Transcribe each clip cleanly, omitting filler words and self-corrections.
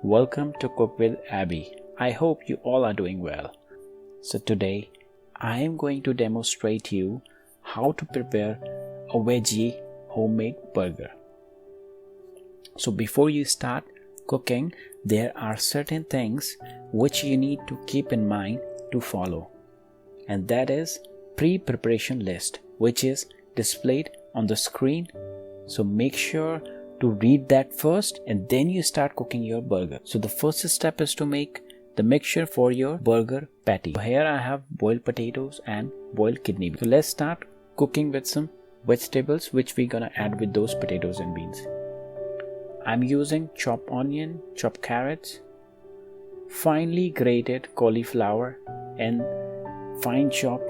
Welcome to Cook with Abby. I hope you all are doing well. So today I am going to demonstrate you how to prepare a veggie homemade burger. So before you start cooking, there are certain things which you need to keep in mind to follow. And that is pre-preparation list, which is displayed on the screen. So make sure to read that first and then you start cooking your burger. So the first step is to make the mixture for your burger patty. So here I have boiled potatoes and boiled kidney beans. So let's start cooking with some vegetables which we're gonna add with those potatoes and beans. I'm using chopped onion, chopped carrots, finely grated cauliflower and fine chopped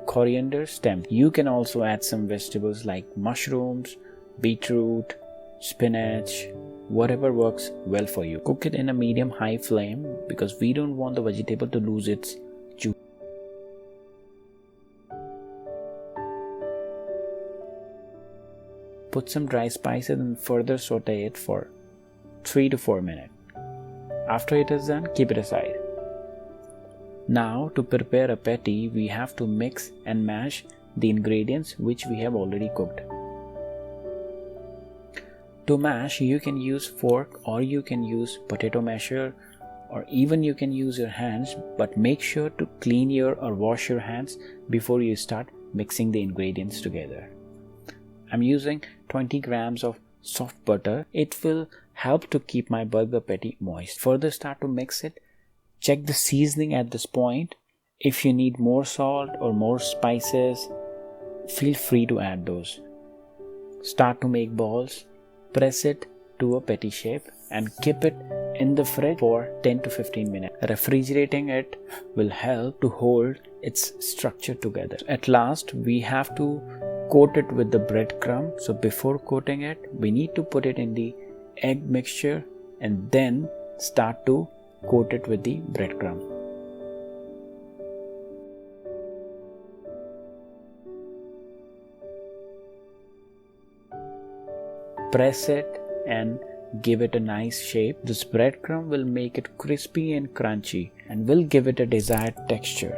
coriander stem. You can also add some vegetables like mushrooms, beetroot, spinach, whatever works well for you. Cook it in a medium-high flame because we don't want the vegetable to lose its juice. Put some dry spices and further saute it for 3 to 4 minutes. After it is done, keep it aside. Now to prepare a patty, we have to mix and mash the ingredients which we have already cooked. To mash, you can use fork or you can use potato masher or even you can use your hands, but make sure to clean your or wash your hands before you start mixing the ingredients together. I'm using 20 grams of soft butter. It will help to keep my burger patty moist. Further start to mix it. Check the seasoning at this point. If you need more salt or more spices, feel free to add those. Start to make balls. Press it to a patty shape and keep it in the fridge for 10 to 15 minutes. Refrigerating it will help to hold its structure together. At last, we have to coat it with the breadcrumb. So before coating it, we need to put it in the egg mixture and then start to coat it with the breadcrumb. Press it and give it a nice shape. This breadcrumb will make it crispy and crunchy and will give it a desired texture.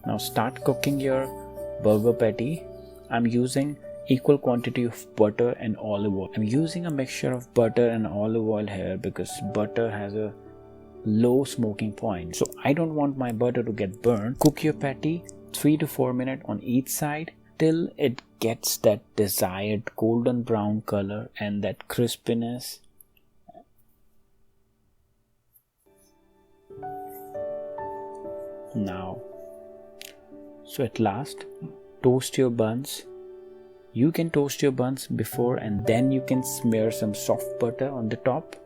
Now start cooking your burger patty. I'm using equal quantity of butter and olive oil. I'm using a mixture of butter and olive oil here because butter has a low smoking point. So I don't want my butter to get burned. Cook your patty 3 to 4 minutes on each side till it gets that desired golden brown color and that crispiness. Now, so at last, toast your buns. You can toast your buns before and then you can smear some soft butter on the top,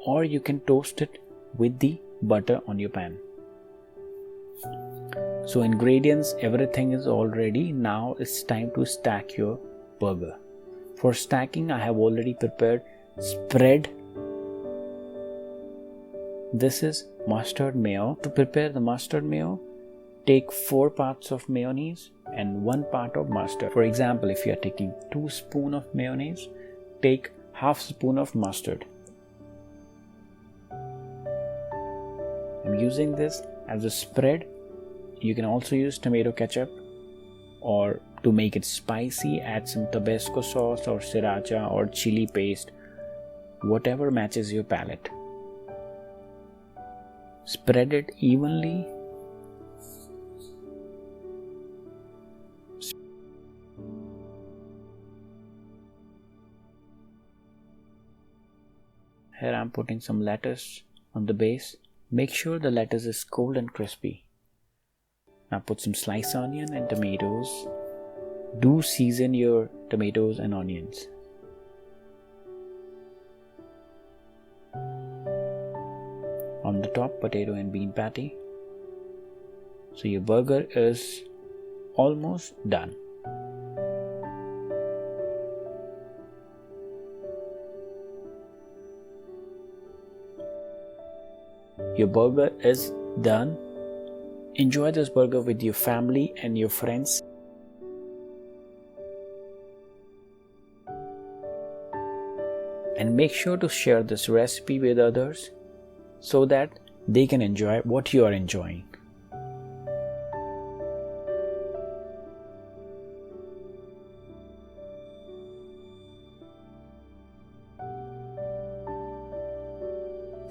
or you can toast it with the butter on your pan. So ingredients, everything is all ready. Now it's time to stack your burger. For stacking, I have already prepared spread. This is mustard mayo. To prepare the mustard mayo, take 4 parts of mayonnaise and 1 part of mustard. For example, if you are taking 2 spoons of mayonnaise, take half spoon of mustard. I'm using this as a spread. You can also use tomato ketchup, or to make it spicy, add some Tabasco sauce or sriracha or chili paste, whatever matches your palate. Spread it evenly. Here I'm putting some lettuce on the base. Make sure the lettuce is cold and crispy. Now put some sliced onion and tomatoes. Do season your tomatoes and onions. On the top, potato and bean patty. So your burger is almost done. Your burger is done. Enjoy this burger with your family and your friends. and make sure to share this recipe with others so that they can enjoy what you are enjoying.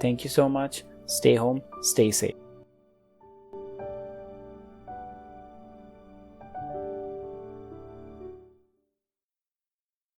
Thank you so much. Stay home, stay safe.